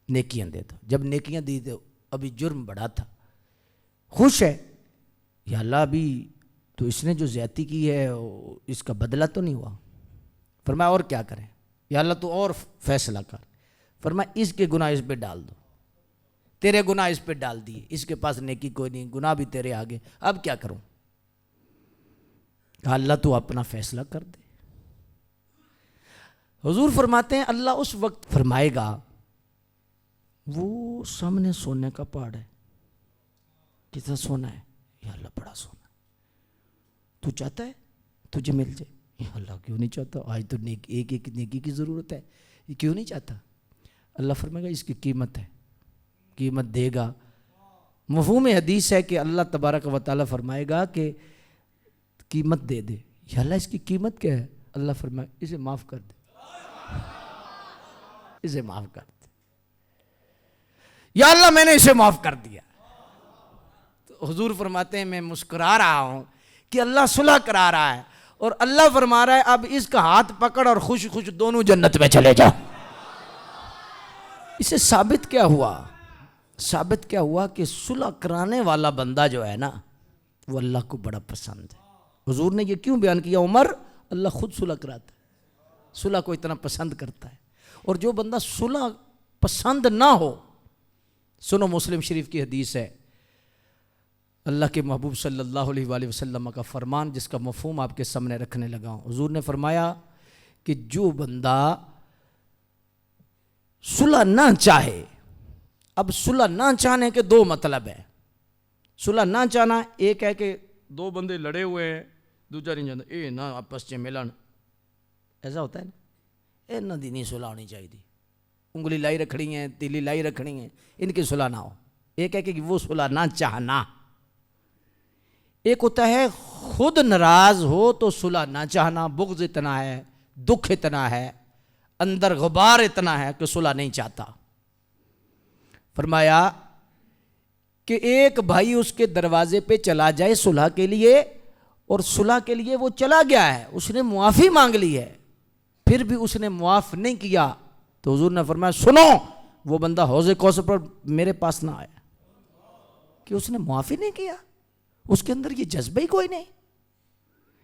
نیکیاں دے دو. جب نیکیاں دی دو, ابھی جرم بڑا تھا, خوش ہے, یا اللہ ابھی تو اس نے جو زیادتی کی ہے اس کا بدلہ تو نہیں ہوا. فرمایا اور کیا کریں, یا اللہ تو اور فیصلہ کر. فرمایا اس کے گناہ اس پہ ڈال دو, تیرے گناہ اس پہ ڈال دیے, اس کے پاس نیکی کوئی نہیں, گناہ بھی تیرے آگے, اب کیا کروں. کہا اللہ تو اپنا فیصلہ کر دے. حضور فرماتے ہیں اللہ اس وقت فرمائے گا وہ سامنے سونے کا پہاڑ ہے, کتنا سونا ہے, یا اللہ بڑا سونا, تو چاہتا ہے تجھے مل جائے, یا اللہ کیوں نہیں چاہتا, آج تو ایک ایک نیکی کی ضرورت ہے, یہ کیوں نہیں چاہتا. اللہ فرمائے گا اس کی قیمت ہے, قیمت دے گا. مفہوم حدیث ہے کہ اللہ تبارک و تعالیٰ فرمائے گا کہ قیمت دے دے. یا اللہ اس کی قیمت کیا ہے, اللہ فرمائے اسے معاف کر دے, اسے معاف کر دے. یا اللہ میں نے اسے معاف کر دیا. تو حضور فرماتے ہیں میں مسکرا رہا ہوں کہ اللہ صلح کرا رہا ہے, اور اللہ فرما رہا ہے اب اس کا ہاتھ پکڑ اور خوش خوش دونوں جنت میں چلے جا. اسے ثابت کیا ہوا, ثابت کیا ہوا کہ صلح کرانے والا بندہ جو ہے نا وہ اللہ کو بڑا پسند ہے. حضور نے یہ کیوں بیان کیا, عمر اللہ خود صلح کراتا ہے, صلح کو اتنا پسند کرتا ہے. اور جو بندہ صلح پسند نہ ہو, سنو مسلم شریف کی حدیث ہے, اللہ کے محبوب صلی اللہ علیہ وآلہ وسلم کا فرمان جس کا مفہوم آپ کے سامنے رکھنے لگا ہوں. حضور نے فرمایا کہ جو بندہ صلح نہ چاہے, اب صلح نہ چاہنے کے دو مطلب ہے. صلح نہ چاہنا ایک ہے کہ دو بندے لڑے ہوئے ہیں, دوسرا نہیں جانتا اے نہ آپس سے ملن, ایسا ہوتا ہے نا, اے نہ دی نہیں صلح ہونی چاہیے تھی, انگلی لائی رکھنی ہے, تیلی لائی رکھنی ہے, ان کی صلح نہ ہو. ایک ہے کہ وہ صلح نہ چاہنا. ایک ہوتا ہے خود ناراض ہو تو صلح نہ چاہنا, بغض اتنا ہے, دکھ اتنا ہے, اندر غبار اتنا ہے کہ صلح نہیں چاہتا. فرمایا کہ ایک بھائی اس کے دروازے پہ چلا جائے صلح کے لیے, اور صلح کے لیے وہ چلا گیا ہے, اس نے معافی مانگ لی ہے, پھر بھی اس نے معاف نہیں کیا, تو حضور نے فرمایا سنو وہ بندہ حوض کوثر پر میرے پاس نہ آیا, کہ اس نے معافی نہیں کیا, اس کے اندر یہ جذبہ ہی کوئی نہیں.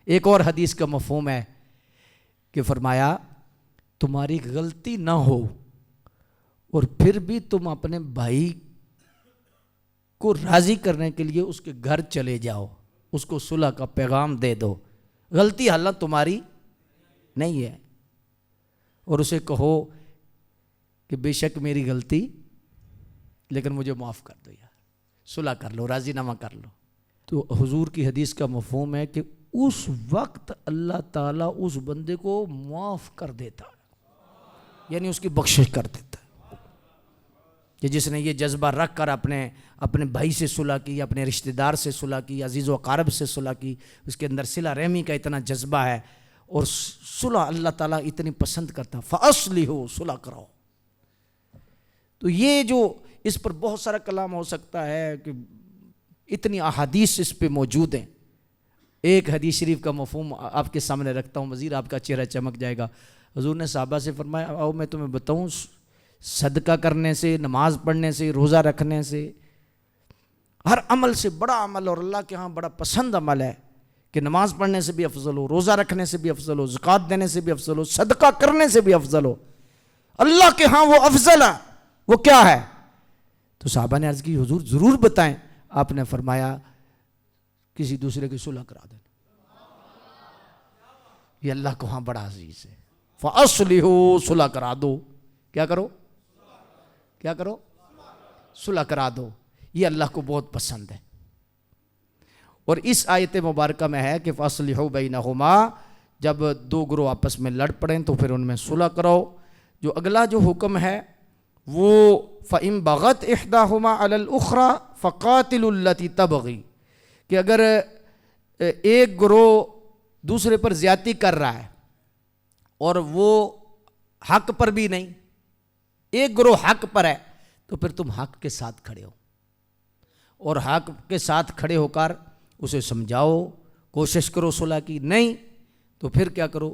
ایک اور حدیث کا مفہوم ہے کہ فرمایا تمہاری غلطی نہ ہو اور پھر بھی تم اپنے بھائی کو راضی کرنے کے لیے اس کے گھر چلے جاؤ, اس کو صلح کا پیغام دے دو, غلطی حالت تمہاری نہیں ہے, اور اسے کہو کہ بے شک میری غلطی, لیکن مجھے معاف کر دو یار, صلح کر لو, راضی نامہ کر لو. تو حضور کی حدیث کا مفہوم ہے کہ اس وقت اللہ تعالیٰ اس بندے کو معاف کر دیتا ہے, یعنی اس کی بخشش کر دیتا ہے. کہ جس نے یہ جذبہ رکھ کر اپنے بھائی سے صلح کی, اپنے رشتہ دار سے صلح کی, عزیز و اقارب سے صلح کی, اس کے اندر صلہ رحمی کا اتنا جذبہ ہے, اور صلح اللہ تعالیٰ اتنی پسند کرتا. فَأَصْلِحُوا, صلح کراؤ. تو یہ جو اس پر بہت سارا کلام ہو سکتا ہے کہ اتنی احادیث اس پہ موجود ہیں. ایک حدیث شریف کا مفہوم آپ کے سامنے رکھتا ہوں, مزید آپ کا چہرہ چمک جائے گا. حضور نے صحابہ سے فرمایا آؤ میں تمہیں بتاؤں, صدقہ کرنے سے, نماز پڑھنے سے, روزہ رکھنے سے, ہر عمل سے بڑا عمل اور اللہ کے ہاں بڑا پسند عمل ہے کہ نماز پڑھنے سے بھی افضل ہو, روزہ رکھنے سے بھی افضل ہو, زکوٰۃ دینے سے بھی افضل ہو, صدقہ کرنے سے بھی افضل ہو. اللہ کے ہاں وہ افضل ہے, وہ کیا ہے؟ تو صحابہ نے عرض کی حضور ضرور بتائیں. آپ نے فرمایا کسی دوسرے کی صلح کرا دینا, یہ اللہ کو ہاں بڑا عزیز ہے. فَأَصْلِحُوا, صلح کرا دو. کیا کرو, کیا کرو, صلح کرا دو. یہ اللہ کو بہت پسند ہے. اور اس آیت مبارکہ میں ہے کہ فَأَصْلِحُوا بَيْنَهُمَا, جب دو گروہ آپس میں لڑ پڑیں تو پھر ان میں صلح کرو. جو اگلا جو حکم ہے وہ فَإِن بَغَتْ إِحْدَاهُمَا عَلَى الْأُخْرَى فَقَاتِلُوا الَّتِي تَبْغِي, کہ اگر ایک گروہ دوسرے پر زیادتی کر رہا ہے اور وہ حق پر بھی نہیں, ایک گروہ حق پر ہے, تو پھر تم حق کے ساتھ کھڑے ہو, اور حق کے ساتھ کھڑے ہو کر اسے سمجھاؤ، کوشش کرو صلح کی، نہیں تو پھر کیا کرو،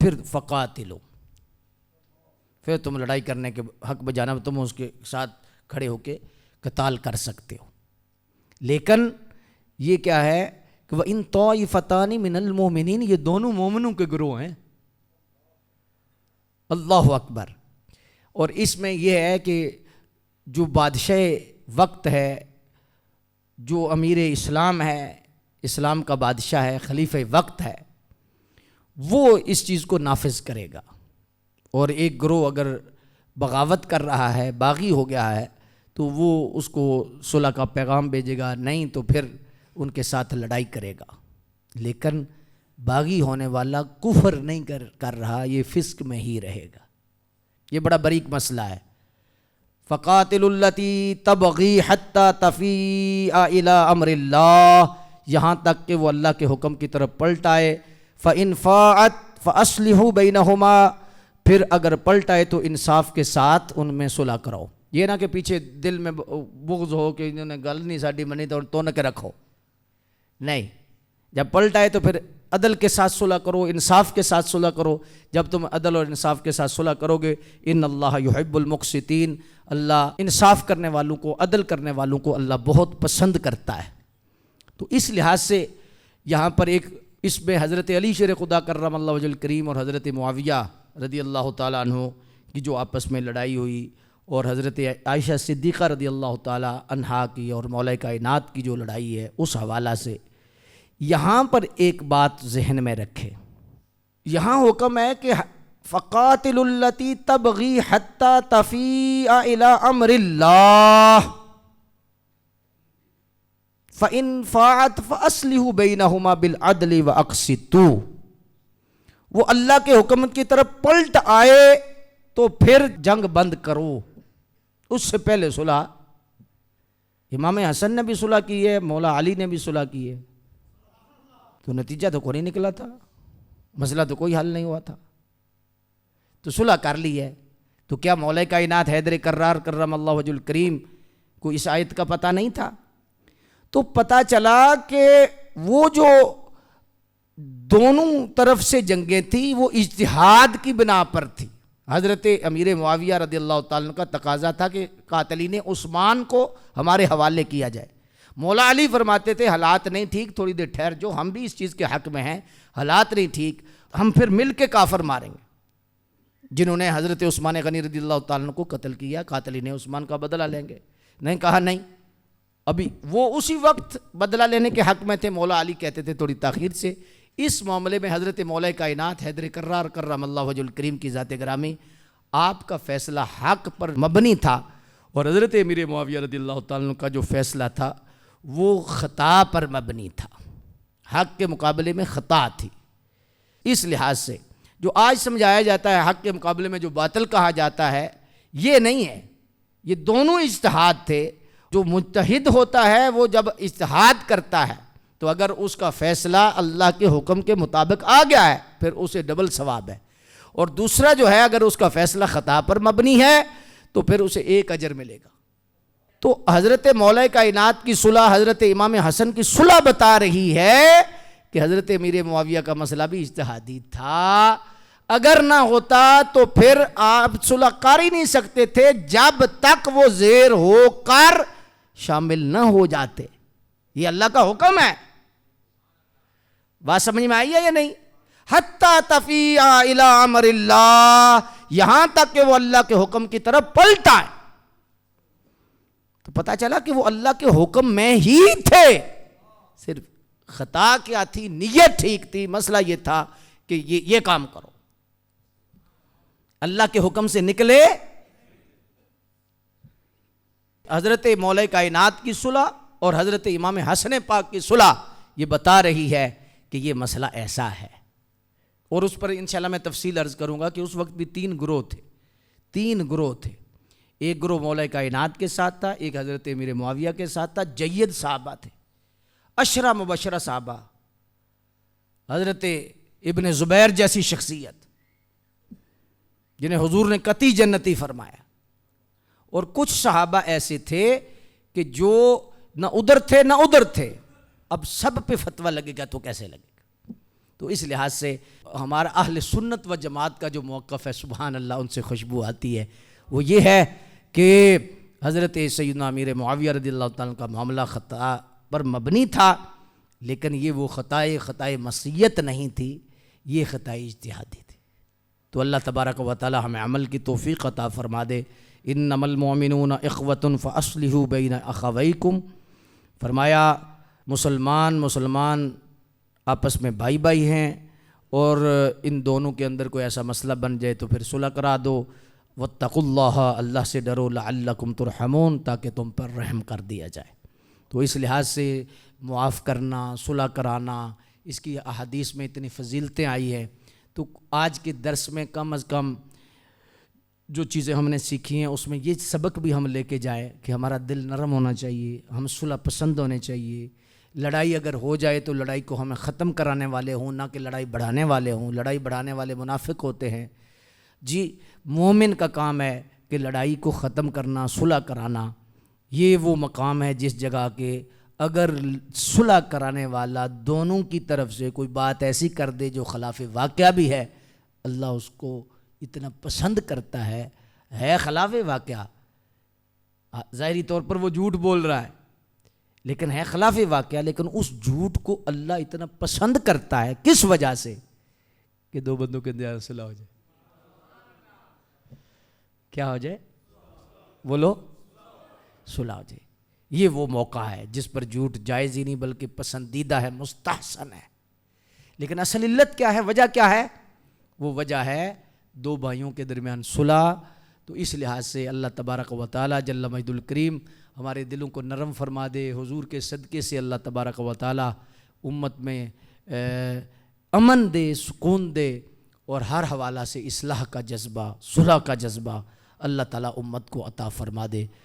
پھر فقاتلو، پھر تم لڑائی کرنے کے حق بجانا تم اس کے ساتھ کھڑے ہو کے قتال کر سکتے ہو۔ لیکن یہ کیا ہے کہ وَإِن طَائِفَتَانِ مِنَ الْمُؤْمِنِينَ، یہ دونوں مومنوں کے گروہ ہیں۔ اللہ اکبر۔ اور اس میں یہ ہے کہ جو بادشاہ وقت ہے، جو امیر اسلام ہے، اسلام کا بادشاہ ہے، خلیفہ وقت ہے، وہ اس چیز کو نافذ کرے گا۔ اور ایک گروہ اگر بغاوت کر رہا ہے، باغی ہو گیا ہے، تو وہ اس کو صلح کا پیغام بھیجے گا، نہیں تو پھر ان کے ساتھ لڑائی کرے گا۔ لیکن باغی ہونے والا کفر نہیں کر رہا، یہ فسق میں ہی رہے گا۔ یہ بڑا باریک مسئلہ ہے۔ فَقَاتِلُوا الَّتِي تَبْغِي حَتَّى تَفِيءَ إِلَىٰ أَمْرِ اللَّهِ، یہاں تک کہ وہ اللہ کے حکم کی طرف پلٹ آئے۔ فَإِنْ فَاءَتْ فَأَصْلِحُوا بَيْنَهُمَا، پھر اگر پلٹ آئے تو انصاف کے ساتھ ان میں صلح کرو۔ یہ نہ کہ پیچھے دل میں بغض ہو کہ انہوں نے گل نہیں ساڈی منی تو نہ کے رکھو، نہیں، جب پلٹ آئے تو پھر عدل کے ساتھ صلح کرو، انصاف کے ساتھ صلح کرو۔ جب تم عدل اور انصاف کے ساتھ صلح کرو گے، ان اللہ یحب المقسطین، اللہ انصاف کرنے والوں کو، عدل کرنے والوں کو اللہ بہت پسند کرتا ہے۔ تو اس لحاظ سے یہاں پر ایک اس میں حضرت علی شیر خدا کرم اللہ وجہ الکریم اور حضرت معاویہ رضی اللہ تعالیٰ عنہ کی جو آپس میں لڑائی ہوئی، اور حضرت عائشہ صدیقہ رضی اللہ تعالیٰ عنہا کی اور مولا کائنات کی جو لڑائی ہے، اس حوالہ سے یہاں پر ایک بات ذہن میں رکھے۔ یہاں حکم ہے کہ فَقَاتِلُوا الَّتِي تَبْغِي حَتَّى تَفِيءَ إِلَىٰ أَمْرِ اللَّهِ فَإِنْ فَاءَتْ فَأَصْلِحُوا بَيْنَهُمَا بِالْعَدْلِ وَأَقْسِطُوا، وہ اللہ کے حکم کی طرف پلٹ آئے تو پھر جنگ بند کرو۔ اس سے پہلے صلح، امام حسن نے بھی صلح کی ہے، مولا علی نے بھی صلح کی ہے، تو نتیجہ تو کوئی نہیں نکلا تھا، مسئلہ تو کوئی حل نہیں ہوا تھا، تو صلح کر لی ہے۔ تو کیا مولا کائنات حیدر کرار کرم اللہ وجہ الکریم کو اس آیت کا پتہ نہیں تھا؟ تو پتہ چلا کہ وہ جو دونوں طرف سے جنگیں تھیں وہ اجتہاد کی بنا پر تھی۔ حضرت امیر معاویہ رضی اللہ تعالیٰ کا تقاضا تھا کہ قاتلین عثمان کو ہمارے حوالے کیا جائے۔ مولا علی فرماتے تھے حالات نہیں ٹھیک، تھوڑی دیر ٹھہر جو، ہم بھی اس چیز کے حق میں ہیں، حالات نہیں ٹھیک، ہم پھر مل کے کافر ماریں گے جنہوں نے حضرت عثمان غنی رضی اللہ تعالیٰ کو قتل کیا، قاتلین عثمان کا بدلہ لیں گے۔ نہیں، کہا نہیں، ابھی وہ اسی وقت بدلہ لینے کے حق میں تھے۔ مولا علی کہتے تھے تھوڑی تاخیر سے۔ اس معاملے میں حضرت مولا کائنات حیدر کرار کرم اللہ وجہ الکریم کی ذات گرامی، آپ کا فیصلہ حق پر مبنی تھا، اور حضرت امیر معاویہ رضی اللہ تعالیٰ کا جو فیصلہ تھا وہ خطا پر مبنی تھا، حق کے مقابلے میں خطا تھی۔ اس لحاظ سے جو آج سمجھایا جاتا ہے حق کے مقابلے میں جو باطل کہا جاتا ہے، یہ نہیں ہے، یہ دونوں اجتہاد تھے۔ جو مجتہد ہوتا ہے وہ جب اجتہاد کرتا ہے تو اگر اس کا فیصلہ اللہ کے حکم کے مطابق آ گیا ہے پھر اسے ڈبل ثواب ہے، اور دوسرا جو ہے اگر اس کا فیصلہ خطا پر مبنی ہے تو پھر اسے ایک اجر ملے گا۔ تو حضرت مولا کائنات کی صلح، حضرت امام حسن کی صلح بتا رہی ہے کہ حضرت امیر معاویہ کا مسئلہ بھی اجتہادی تھا، اگر نہ ہوتا تو پھر آپ صلح کر ہی نہیں سکتے تھے جب تک وہ زیر ہو کر شامل نہ ہو جاتے۔ یہ اللہ کا حکم ہے، بات سمجھ میں آئی ہے یا نہیں؟ حتی تفیء الی امر اللہ، یہاں تک کہ وہ اللہ کے حکم کی طرف پلٹ آئے۔ تو پتہ چلا کہ وہ اللہ کے حکم میں ہی تھے، صرف خطا کیا تھی، نیت ٹھیک تھی، مسئلہ یہ تھا کہ یہ کام کرو، اللہ کے حکم سے نکلے۔ حضرت مولا کائنات کی صلح اور حضرت امام حسن پاک کی صلح یہ بتا رہی ہے کہ یہ مسئلہ ایسا ہے، اور اس پر انشاءاللہ میں تفصیل عرض کروں گا کہ اس وقت بھی تین گروہ تھے۔ ایک گروہ مولا کائنات کے ساتھ تھا، ایک حضرت امیر معاویہ کے ساتھ تھا، جید صحابہ تھے، عشرہ مبشرہ صحابہ، حضرت ابن زبیر جیسی شخصیت جنہیں حضور نے قطعی جنتی فرمایا، اور کچھ صحابہ ایسے تھے کہ جو نہ ادھر تھے نہ ادھر تھے، اب سب پہ فتویٰ لگے گا تو کیسے لگے گا؟ تو اس لحاظ سے ہمارا اہل سنت و جماعت کا جو موقف ہے، سبحان اللہ، ان سے خوشبو آتی ہے، وہ یہ ہے کہ حضرت سیدنا امیر معاویہ رضی اللہ تعالیٰ کا معاملہ خطا پر مبنی تھا، لیکن یہ وہ خطائے معصیت نہیں تھی، یہ خطائے اجتہادی تھی۔ تو اللہ تبارک و تعالی ہمیں عمل کی توفیق عطا فرما دے۔ انما المؤمنون اخوۃ فاصلحوا بین اخویکم، فرمایا مسلمان آپس میں بھائی بھائی ہیں، اور ان دونوں کے اندر کوئی ایسا مسئلہ بن جائے تو پھر صلح کرا دو۔ واتقوا اللہ، اللہ سے ڈرو، لعلکم ترحمون، تاکہ تم پر رحم کر دیا جائے۔ تو اس لحاظ سے معاف کرنا، صلح کرانا، اس کی احادیث میں اتنی فضیلتیں آئی ہیں۔ تو آج کے درس میں کم از کم جو چیزیں ہم نے سیکھی ہیں اس میں یہ سبق بھی ہم لے کے جائیں کہ ہمارا دل نرم ہونا چاہیے، ہم صلح پسند ہونے چاہیے۔ لڑائی اگر ہو جائے تو لڑائی کو ہمیں ختم کرانے والے ہوں، نہ کہ لڑائی بڑھانے والے ہوں۔ لڑائی بڑھانے والے منافق ہوتے ہیں۔ جی، مومن کا کام ہے کہ لڑائی کو ختم کرنا، صلح کرانا۔ یہ وہ مقام ہے جس جگہ کے اگر صلح کرانے والا دونوں کی طرف سے کوئی بات ایسی کر دے جو خلاف واقعہ بھی ہے، اللہ اس کو اتنا پسند کرتا ہے خلاف واقعہ، ظاہری طور پر وہ جھوٹ بول رہا ہے لیکن ہے خلاف واقعہ، لیکن اس جھوٹ کو اللہ اتنا پسند کرتا ہے، کس وجہ سے؟ کہ دو بندوں کے اندر صلح ہو جائے۔ کیا ہو جائے؟ بولو، صلح ہو جائے۔ یہ وہ موقع ہے جس پر جھوٹ جائز ہی نہیں بلکہ پسندیدہ ہے، مستحسن ہے۔ لیکن اصل علت کیا ہے، وجہ کیا ہے؟ وہ وجہ ہے دو بھائیوں کے درمیان صلح۔ تو اس لحاظ سے اللہ تبارک و تعالی جل مجد الکریم ہمارے دلوں کو نرم فرما دے۔ حضور کے صدقے سے اللہ تبارک و تعالی امت میں امن دے، سکون دے، اور ہر حوالہ سے اصلاح کا جذبہ، صلح کا جذبہ اللہ تعالی امت کو عطا فرما دے۔